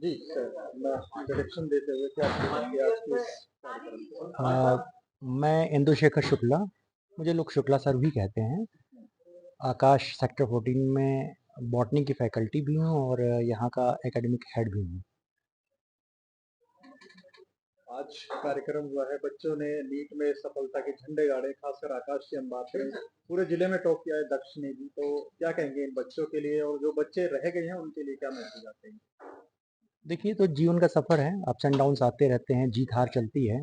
जी sir, मैं introduction देते हुए क्या कहेंगे आज के इस कार्यक्रम को? मैं इंदुशेखर शुक्ला, मुझे लोग शुक्ला सर भी कहते हैं। आकाश सेक्टर 14 में बॉटनी की फैकल्टी भी हूँ और यहाँ का एकेडमिक हेड भी हूँ। आज कार्यक्रम हुआ है, बच्चों ने नीट में सफलता के झंडे गाड़े, खासकर आकाश की हम बात करें, पूरे जिले में टॉप किया है दक्ष ने भी, तो क्या कहेंगे इन बच्चों के लिए और जो बच्चे रह गए हैं उनके लिए क्या मैसेज आते हैं? देखिए, तो जीवन का सफ़र है, अप्स एंड डाउन्स आते रहते हैं, जीत हार चलती है,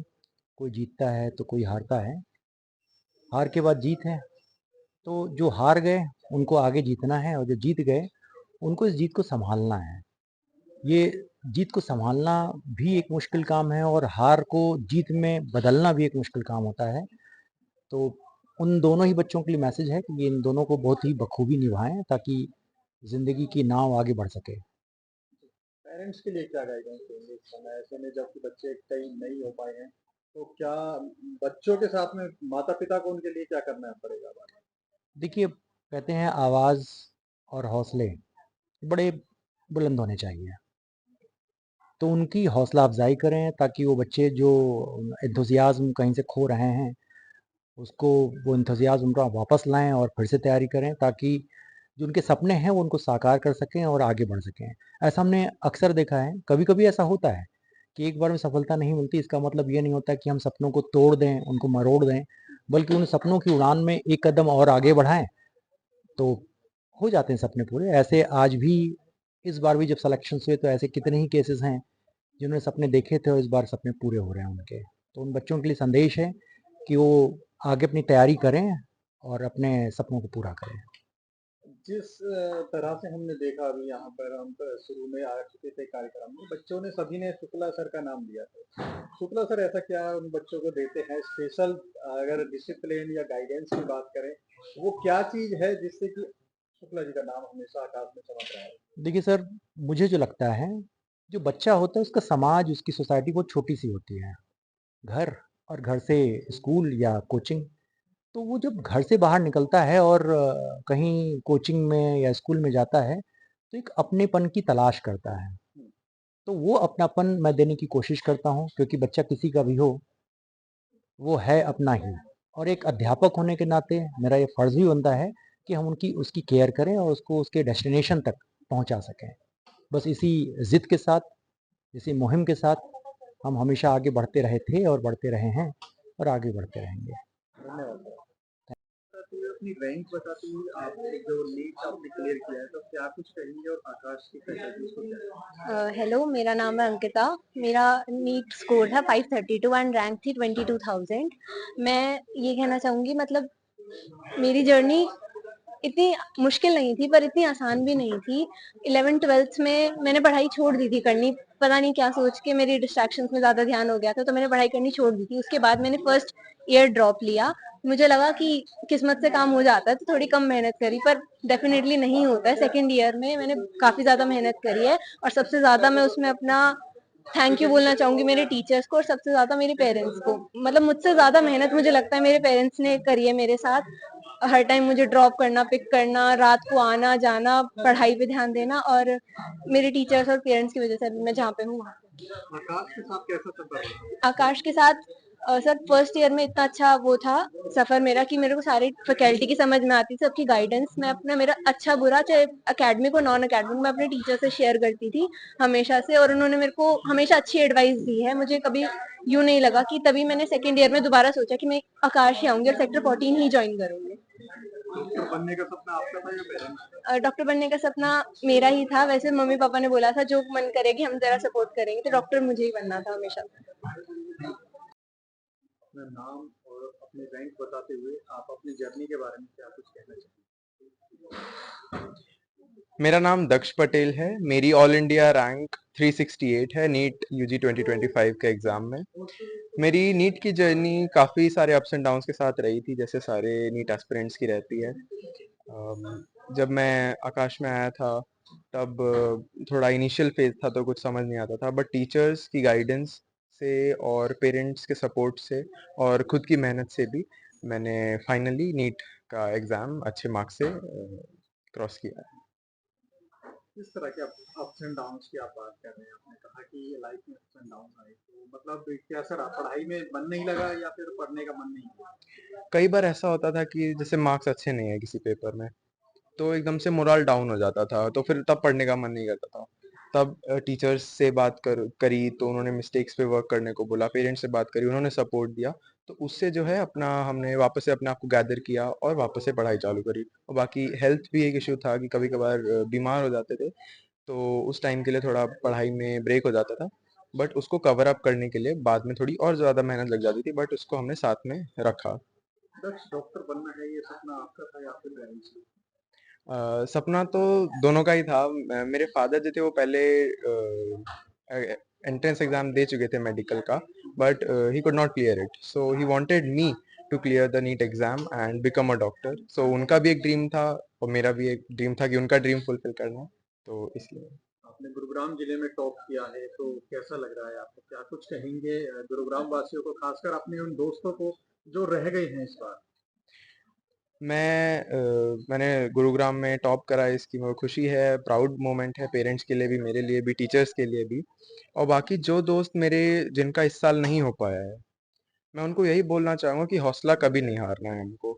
कोई जीतता है तो कोई हारता है, हार के बाद जीत है। तो जो हार गए उनको आगे जीतना है और जो जीत गए उनको इस जीत को संभालना है। ये जीत को संभालना भी एक मुश्किल काम है और हार को जीत में बदलना भी एक मुश्किल काम होता है। तो उन दोनों ही बच्चों के लिए मैसेज है कि ये इन दोनों को बहुत ही बखूबी निभाएं ताकि ज़िंदगी की नाव आगे बढ़ सके। पेरेंट्स के लिए क्या गाइडेंस देंगे इस समय ऐसे में जबकि बच्चे कई नहीं हो पाए हैं, तो क्या बच्चों के साथ में माता-पिता को उनके लिए क्या करना पड़ेगा? देखिए, कहते हैं आवाज़ और हौसले बड़े बुलंद होने चाहिए, तो उनकी हौसला अफ़ज़ाई करें ताकि वो बच्चे जो एंथुसियाज़्म कहीं से खो रहे हैं, उसको वो एंथुसियाज़्म का वापस लाएँ और फिर से तैयारी करें ताकि जो उनके सपने हैं वो उनको साकार कर सकें और आगे बढ़ सकें। ऐसा हमने अक्सर देखा है, कभी-कभी ऐसा होता है कि एक बार में सफलता नहीं मिलती, इसका मतलब ये नहीं होता कि हम सपनों को तोड़ दें, उनको मरोड़ दें, बल्कि उन सपनों की उड़ान में एक कदम और आगे बढ़ाएँ, तो हो जाते हैं सपने पूरे। ऐसे आज भी इस बार भी जब सिलेक्शंस हुए तो ऐसे कितने ही केसेस हैं जिन्होंने सपने देखे थे और इस बार सपने पूरे हो रहे हैं उनके। तो उन बच्चों के लिए संदेश है कि वो आगे अपनी तैयारी करें और अपने सपनों को पूरा करें। जिस तरह से हमने देखा अभी यहाँ पर हम शुरू में आ चुके थे कार्यक्रम में, बच्चों ने सभी ने शुक्ला सर का नाम लिया था। शुक्ला सर ऐसा क्या उन बच्चों को देते हैं स्पेशल, अगर डिसिप्लिन या गाइडेंस की बात करें, वो क्या चीज़ है जिससे कि शुक्ला जी का नाम हमेशा आकाश में चमक रहा है? देखिए सर, मुझे जो लगता है, जो बच्चा होता है उसका समाज, उसकी सोसाइटी बहुत छोटी-सी होती है। घर और घर से स्कूल या कोचिंग, तो वो जब घर से बाहर निकलता है और कहीं कोचिंग में या स्कूल में जाता है, तो एक अपनेपन की तलाश करता है। हुँ, तो वो अपनापन मैं देने की कोशिश करता हूँ क्योंकि बच्चा किसी का भी हो, वो है अपना ही। और एक अध्यापक होने के नाते मेरा ये फ़र्ज़ भी बनता है कि हम उनकी उसकी केयर करें और उसको उसके डेस्टिनेशन तक पहुँचा सकें। बस इसी ज़िद के साथ, इसी मुहिम के साथ हम हमेशा आगे बढ़ते रहे थे और बढ़ते रहे हैं और आगे बढ़ते रहेंगे। धन्यवाद सर। बताते हुए अपनी रैंक बताते हुए आपने जो नीट आपने क्लियर किया है, तो क्या कुछ कहेंगे और आकाश की फैकल्टीज़ को क्या? हेलो, मेरा नाम है अंकिता। मेरा नीट स्कोर था 532 एंड रैंक थी 22,000। मैं ये कहना चाहूँगी, मतलब मेरी जर्नी इतनी मुश्किल नहीं थी पर इतनी आसान भी नहीं थी। 11th-12th में मैंने पढ़ाई छोड़ दी थी करनी, पता नहीं क्या सोच के मेरी डिस्ट्रैक्शंस में ज़्यादा ध्यान हो गया था, तो मैंने पढ़ाई करनी छोड़ दी थी। उसके बाद मैंने फर्स्ट ईयर ड्रॉप लिया। मुझे लगा कि किस्मत से काम हो जाता है, तो थोड़ी कम मेहनत करी, पर डेफिनिटली नहीं होता है। सेकंड ईयर में मैंने काफ़ी ज़्यादा मेहनत करी है और सबसे ज़्यादा मैं उसमें अपना थैंक यू बोलना चाहूंगी मेरे टीचर्स को और सबसे ज्यादा मेरे पेरेंट्स को। मतलब मुझसे ज्यादा मेहनत मुझे लगता है मेरे पेरेंट्स ने करी है मेरे साथ। हर टाइम मुझे ड्रॉप करना, पिक करना, रात को आना जाना, पढ़ाई पे ध्यान देना, और मेरे टीचर्स और पेरेंट्स की वजह से अभी मैं जहाँ पे हूँ। आकाश के साथ कैसा सफ़र रहा? आकाश के साथ सर फर्स्ट ईयर में इतना अच्छा वो था सफर मेरा कि मेरे को सारी फैकल्टी की समझ में आती थी, सबकी गाइडेंस मैं अपना मेरा अच्छा बुरा चाहे अकेडमिक और नॉन अकेडमिक मैं अपने टीचर से शेयर करती थी हमेशा से, और उन्होंने मेरे को हमेशा अच्छी एडवाइस दी है। मुझे कभी यूं नहीं लगा कि तभी मैंने सेकेंड ईयर में दोबारा सोचा कि मैं आकाश ही आऊंगी और सेक्टर 14 ही ज्वाइन करूंगी। डॉक्टर बनने का सपना आपका था या पेरेंट्स का? डॉक्टर बनने का सपना मेरा ही था। वैसे मम्मी पापा ने बोला था जो मन करेगी हम जरा सपोर्ट करेंगे, तो डॉक्टर मुझे ही बनना था हमेशा। अपना नाम और अपनी रैंक बताते हुए आप अपनी जर्नी के बारे में क्या कुछ कहना चाहेंगे? मेरा नाम दक्ष पटेल है। मेरी ऑल इंडिया रैंक 368 है नीट यूजी 2025 के एग्ज़ाम में। मेरी नीट की जर्नी काफ़ी सारे अप्स एंड डाउन्स के साथ रही थी, जैसे सारे नीट एस्पिरेंट्स की रहती है। जब मैं आकाश में आया था तब थोड़ा इनिशियल फेज़ था तो कुछ समझ नहीं आता था, बट टीचर्स की गाइडेंस से और पेरेंट्स के सपोर्ट से और खुद की मेहनत से भी मैंने फाइनली नीट का एग्ज़ाम अच्छे मार्क्स से क्रॉस किया है। किस तरह के अप्स एंड डाउन्स की आप बात कर रहे हैं? आपने कहा कि लाइफ में अप्स एंड डाउन आए, तो मतलब कैसा रहा? पढ़ाई में मन नहीं लगा या फिर पढ़ने का मन नहीं किया? कई बार ऐसा होता था कि जैसे मार्क्स अच्छे नहीं है किसी पेपर में, तो एकदम से मोरल डाउन हो जाता था, तो फिर तब पढ़ने का मन नहीं करता था। तब टीचर्स से बात करी तो उन्होंने मिस्टेक्स पे वर्क करने को बोला, पेरेंट्स से बात करी, उन्होंने सपोर्ट दिया। तो उससे जो है अपना हमने वापस से अपने आप को गैदर किया और वापस से पढ़ाई चालू करी। और बाकी हेल्थ भी एक इश्यू था कि कभी-कभार बीमार हो जाते थे, तो उस टाइम के लिए थोड़ा पढ़ाई में ब्रेक हो जाता था। बट उसको कवर अप करने के लिए बाद में थोड़ी और ज़्यादा मेहनत लग जाती थी, बट उसको हमने साथ में रखा। दक्ष, डॉक्टर बनना है ये सपना आपका था या फिर पेरेंट्स का? सपना तो दोनों का ही था। मेरे फादर जो थे वो पहले एंट्रेंस एग्जाम दे चुके थे मेडिकल का, but he could not clear it, so he wanted me to clear the NEET exam and become a doctor. So उनका भी एक ड्रीम था और मेरा भी एक ड्रीम था कि उनका ड्रीम फुलफिल करना, तो इसलिए। आपने गुरुग्राम जिले में टॉप किया है, तो कैसा लग रहा है आपको? क्या कुछ कहेंगे गुरुग्राम वासियों को, खासकर अपने उन दोस्तों को जो रह गए हैं इस बार? मैंने गुरुग्राम में टॉप करा है, इसकी मुझे खुशी है, प्राउड मोमेंट है पेरेंट्स के लिए भी, मेरे लिए भी, टीचर्स के लिए भी। और बाकी जो दोस्त मेरे जिनका इस साल नहीं हो पाया है, मैं उनको यही बोलना चाहूँगा कि हौसला कभी नहीं हारना है हमको।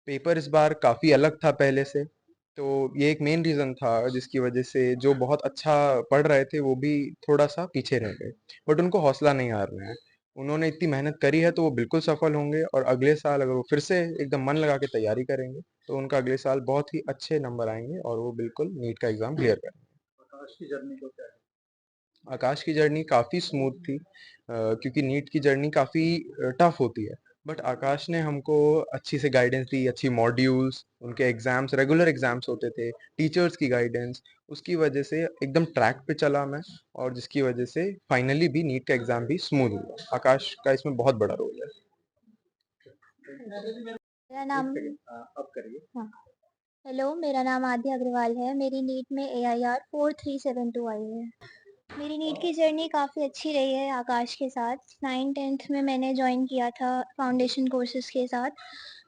पेपर इस बार काफ़ी अलग था पहले से, तो ये एक मेन रीज़न था जिसकी वजह से जो बहुत अच्छा पढ़ रहे थे वो भी थोड़ा-सा पीछे रह गए। बट उनको हौसला नहीं हारना है। उन्होंने इतनी मेहनत करी है तो वो बिल्कुल सफल होंगे, और अगले साल अगर वो फिर से एकदम मन लगा के तैयारी करेंगे, तो उनका अगले साल बहुत ही अच्छे नंबर आएँगे और वो बिल्कुल नीट का एग्ज़ाम क्लियर करेंगे। आकाश की जर्नी को क्या है? आकाश की जर्नी काफ़ी स्मूथ थी, क्योंकि नीट की जर्नी काफ़ी टफ होती है, बट आकाश ने हमको अच्छी से गाइडेंस दी, अच्छी मॉड्यूल्स, उनके एग्जाम्स, रेगुलर एग्जाम्स होते थे, टीचर्स की गाइडेंस, उसकी वजह से एकदम ट्रैक पे चला मैं, और जिसकी वजह से फाइनली भी नीट का एग्जाम भी स्मूथ हुआ। आकाश का इसमें बहुत बड़ा रोल है। मेरा एक नाम सेकंड, अब करिए। हाँ, हेलो, मेरा नाम आद्या अग्रवाल है। मेरी नीट में AIR 4372 आई है। मेरी नीट की जर्नी काफ़ी अच्छी रही है आकाश के साथ। 9th-10th में मैंने जॉइन किया था फाउंडेशन कोर्सेज़ के साथ।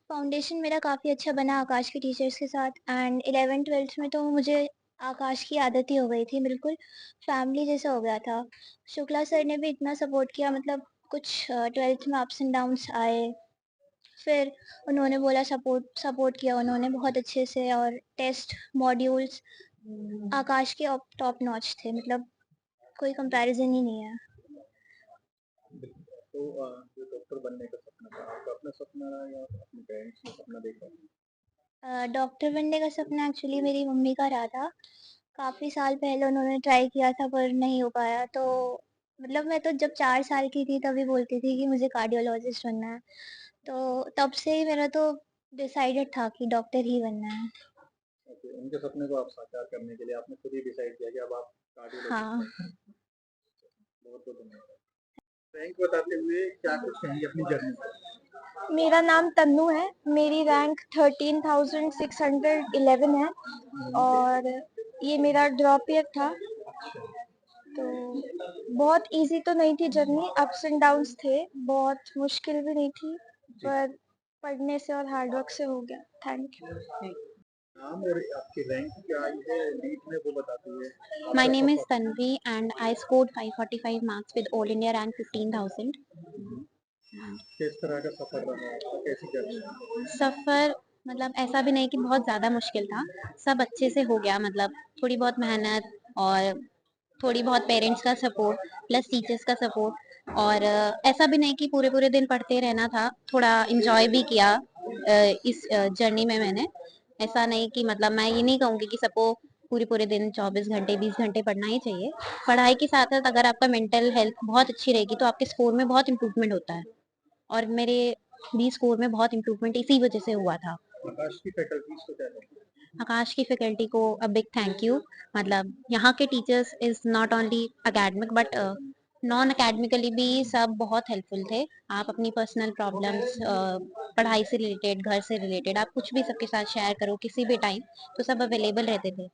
फाउंडेशन मेरा काफ़ी अच्छा बना आकाश के टीचर्स के साथ, एंड 11th-12th में तो मुझे आकाश की आदत ही हो गई थी, बिल्कुल फैमिली जैसा हो गया था। शुक्ला सर ने भी इतना सपोर्ट किया, मतलब कुछ 12th में अप्स एंड डाउन्स आए, फिर उन्होंने बोला सपोर्ट सपोर्ट किया उन्होंने बहुत अच्छे से, और टेस्ट मॉड्यूल्स आकाश के टॉप नॉच थे, मतलब कोई कंपैरिजन ही नहीं है। तो जो डॉक्टर बनने का सपना था, आपका अपना सपना रहा या अपने पेरेंट्स ने सपना देखा? डॉक्टर बनने का सपना एक्चुअली मेरी मम्मी का रहा था। काफ़ी साल पहले उन्होंने ट्राई किया था पर नहीं हो पाया, तो मतलब मैं तो जब 4 साल की थी तभी बोलती थी कि मुझे कार्डियोलॉजिस्ट बनना है। तो तब से ही मेरा तो डिसाइडेड था कि डॉक्टर ही बनना है। ओके, उनके सपने को आप साकार करने के लिए आपने खुद ही डिसाइड किया कि अब आप कार्डियोलॉजिस्ट हाँ। बनना है। बहुत बहुत धन्यवाद। रैंक बताते हुए क्या कुछ कहेंगे अपनी जर्नी पर? मेरा नाम तन्नू है। मेरी रैंक 13,611 है, और ये मेरा ड्रॉप ईयर था। तो बहुत इजी तो नहीं थी जर्नी, अप्स एंड डाउन्स थे, बहुत मुश्किल भी नहीं थी, पर पढ़ने से और हार्ड वर्क से हो गया। Thank you. नाम और आपकी रैंक क्या आई है नीट में वो बताते हुए My आपका name is suffer. Tanvi and I scored 545 marks with All India rank 15,000. किस तरह का सफर रहा आपका, कैसी जर्नी रही? सफ़र मतलब ऐसा भी नहीं कि बहुत ज़्यादा मुश्किल था, सब अच्छे से हो गया, मतलब थोड़ी बहुत मेहनत और थोड़ी बहुत पेरेंट्स का सपोर्ट प्लस टीचर्स का सपोर्ट, और ऐसा भी नहीं कि पूरे-पूरे दिन पढ़ते रहना था, थोड़ा एन्जॉय भी किया इस जर्नी में मैंने। ऐसा नहीं कि मतलब मैं ये नहीं कहूँगी कि सबको पूरे-पूरे दिन 24 घंटे 20 घंटे पढ़ना ही चाहिए। पढ़ाई के साथ-साथ अगर आपका मेंटल हेल्थ बहुत अच्छी रहेगी तो आपके स्कोर में बहुत इम्प्रूवमेंट होता है, और मेरे भी स्कोर में बहुत इम्प्रूवमेंट इसी वजह से हुआ था। आकाश की फैकल्टीज को क्या कहेंगे? आकाश की फैकल्टी को अ बिग थैंक यू, मतलब यहाँ के teachers is not only academic but non academically भी सब बहुत हेल्पफुल थे। आप अपनी पर्सनल प्रॉब्लम्स पढ़ाई से रिलेटेड, घर से रिलेटेड, आप कुछ भी सबके साथ शेयर करो किसी भी टाइम, तो सब अवेलेबल रहते थे।